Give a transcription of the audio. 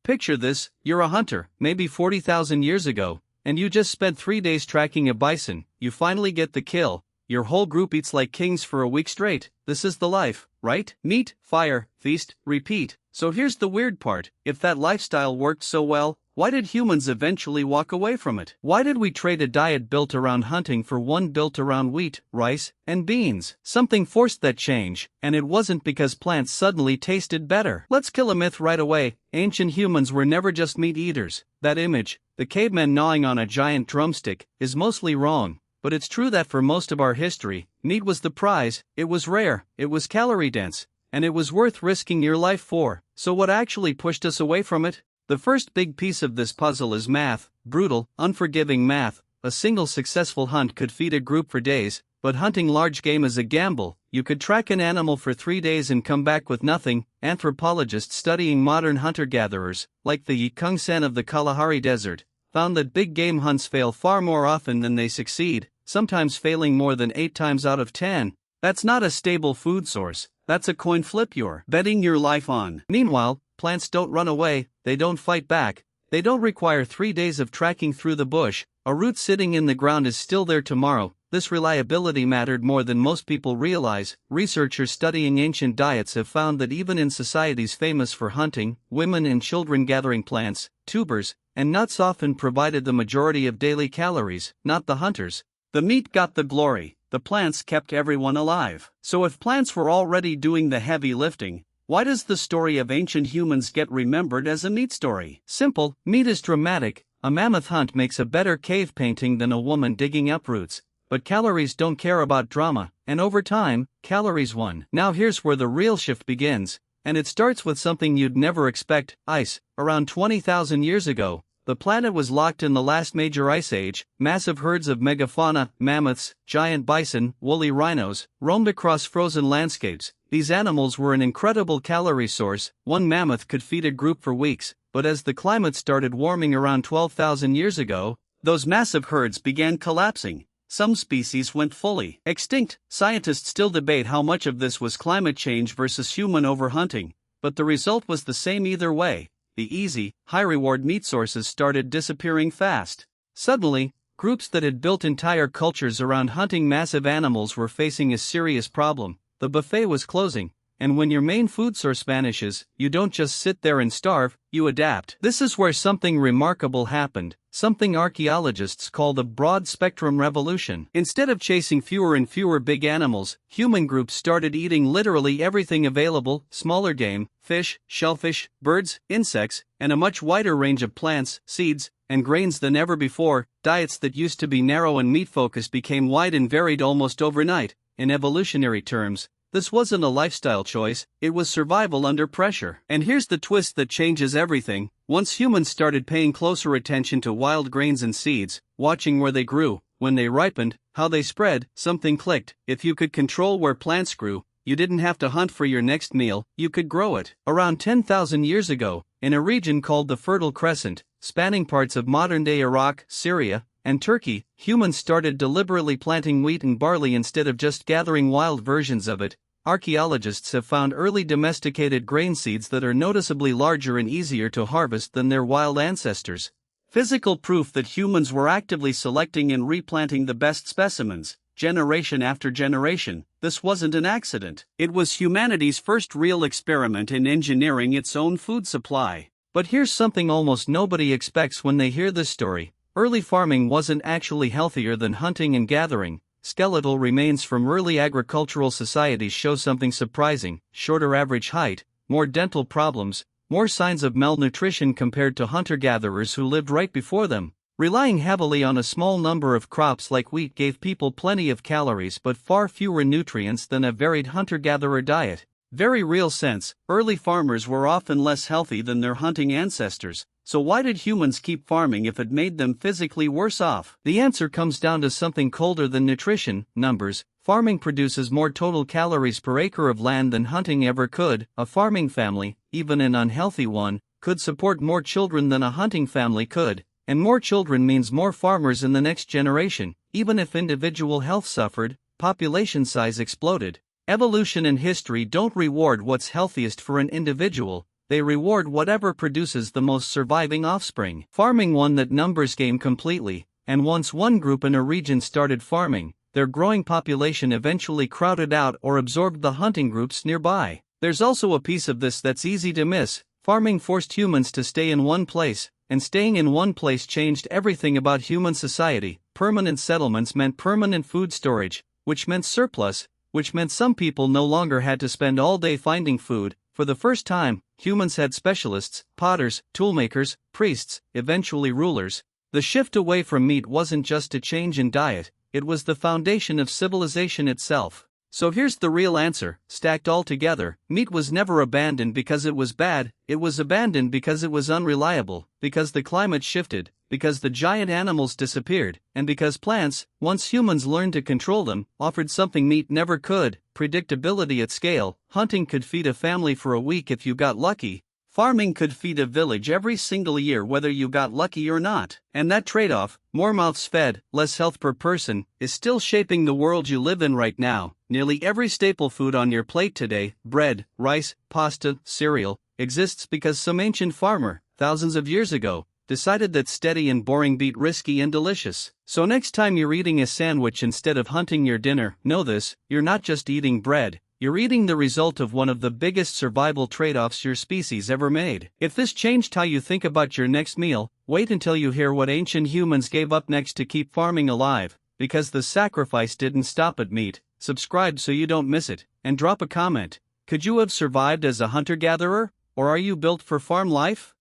Picture this: you're a hunter, maybe 40,000 years ago, and you just spent 3 days tracking a bison. You finally get the kill. Your whole group eats like kings for a week straight. This is the life, right? Meat, fire, feast, repeat. So here's the weird part: if that lifestyle worked so well, why did humans eventually walk away from it? Why did we trade a diet built around hunting for one built around wheat, rice, and beans? Something forced that change, and it wasn't because plants suddenly tasted better. Let's kill a myth right away: ancient humans were never just meat eaters. That image, the caveman gnawing on a giant drumstick, is mostly wrong. But it's true that for most of our history, meat was the prize. It was rare, it was calorie dense, and it was worth risking your life for. So what actually pushed us away from it? The first big piece of this puzzle is math, brutal, unforgiving math. A single successful hunt could feed a group for days, but hunting large game is a gamble. You could track an animal for 3 days and come back with nothing. Anthropologists studying modern hunter-gatherers, like the Yikung-san of the Kalahari Desert, found that big game hunts fail far more often than they succeed, sometimes failing more than 8 times out of 10. That's not a stable food source, that's a coin flip you're betting your life on. Meanwhile, plants don't run away, they don't fight back, they don't require 3 days of tracking through the bush. A root sitting in the ground is still there tomorrow. This reliability mattered more than most people realize. Researchers studying ancient diets have found that even in societies famous for hunting, women and children gathering plants, tubers, and nuts often provided the majority of daily calories, not the hunters. The meat got the glory, the plants kept everyone alive. So if plants were already doing the heavy lifting, why does the story of ancient humans get remembered as a meat story? Simple: meat is dramatic. A mammoth hunt makes a better cave painting than a woman digging up roots. But calories don't care about drama, and over time, calories won. Now here's where the real shift begins, and it starts with something you'd never expect: ice. Around 20,000 years ago, the planet was locked in the last major ice age. Massive herds of megafauna, mammoths, giant bison, woolly rhinos, roamed across frozen landscapes. These animals were an incredible calorie source. One mammoth could feed a group for weeks, but as the climate started warming around 12,000 years ago, those massive herds began collapsing. Some species went fully extinct. Scientists still debate how much of this was climate change versus human overhunting, but the result was the same either way. The easy, high-reward meat sources started disappearing fast. Suddenly, groups that had built entire cultures around hunting massive animals were facing a serious problem. The buffet was closing, and when your main food source vanishes, you don't just sit there and starve, you adapt. This is where something remarkable happened, something archaeologists call the broad-spectrum revolution. Instead of chasing fewer and fewer big animals, human groups started eating literally everything available: smaller game, fish, shellfish, birds, insects, and a much wider range of plants, seeds, and grains than ever before. Diets that used to be narrow and meat-focused became wide and varied almost overnight. In evolutionary terms, this wasn't a lifestyle choice, it was survival under pressure. And here's the twist that changes everything: once humans started paying closer attention to wild grains and seeds, watching where they grew, when they ripened, how they spread, something clicked. If you could control where plants grew, you didn't have to hunt for your next meal, you could grow it. Around 10,000 years ago, in a region called the Fertile Crescent, spanning parts of modern-day Iraq, Syria, and Turkey, humans started deliberately planting wheat and barley instead of just gathering wild versions of it. Archaeologists have found early domesticated grain seeds that are noticeably larger and easier to harvest than their wild ancestors. Physical proof that humans were actively selecting and replanting the best specimens, generation after generation. This wasn't an accident. It was humanity's first real experiment in engineering its own food supply. But here's something almost nobody expects when they hear this story: early farming wasn't actually healthier than hunting and gathering. Skeletal remains from early agricultural societies show something surprising: shorter average height, more dental problems, more signs of malnutrition compared to hunter-gatherers who lived right before them. Relying heavily on a small number of crops like wheat gave people plenty of calories but far fewer nutrients than a varied hunter-gatherer diet. Very real sense, early farmers were often less healthy than their hunting ancestors. So why did humans keep farming if it made them physically worse off? The answer comes down to something colder than nutrition: numbers. Farming produces more total calories per acre of land than hunting ever could. A farming family, even an unhealthy one, could support more children than a hunting family could. And more children means more farmers in the next generation. Even if individual health suffered, population size exploded. Evolution and history don't reward what's healthiest for an individual, they reward whatever produces the most surviving offspring. Farming won that numbers game completely, and once one group in a region started farming, their growing population eventually crowded out or absorbed the hunting groups nearby. There's also a piece of this that's easy to miss. Farming forced humans to stay in one place, and staying in one place changed everything about human society. Permanent settlements meant permanent food storage, which meant surplus, which meant some people no longer had to spend all day finding food. For the first time, humans had specialists, potters, toolmakers, priests, eventually rulers. The shift away from meat wasn't just a change in diet, it was the foundation of civilization itself. So here's the real answer, stacked all together. Meat was never abandoned because it was bad, it was abandoned because it was unreliable, because the climate shifted, because the giant animals disappeared, and because plants, once humans learned to control them, offered something meat never could: predictability at scale. Hunting could feed a family for a week if you got lucky. Farming could feed a village every single year whether you got lucky or not. And that trade-off, more mouths fed, less health per person, is still shaping the world you live in right now. Nearly every staple food on your plate today, bread, rice, pasta, cereal, exists because some ancient farmer, thousands of years ago, decided that steady and boring beat risky and delicious. So next time you're eating a sandwich instead of hunting your dinner, know this: you're not just eating bread, you're eating the result of one of the biggest survival trade-offs your species ever made. If this changed how you think about your next meal, wait until you hear what ancient humans gave up next to keep farming alive, because the sacrifice didn't stop at meat. Subscribe so you don't miss it, and drop a comment. Could you have survived as a hunter-gatherer, or are you built for farm life?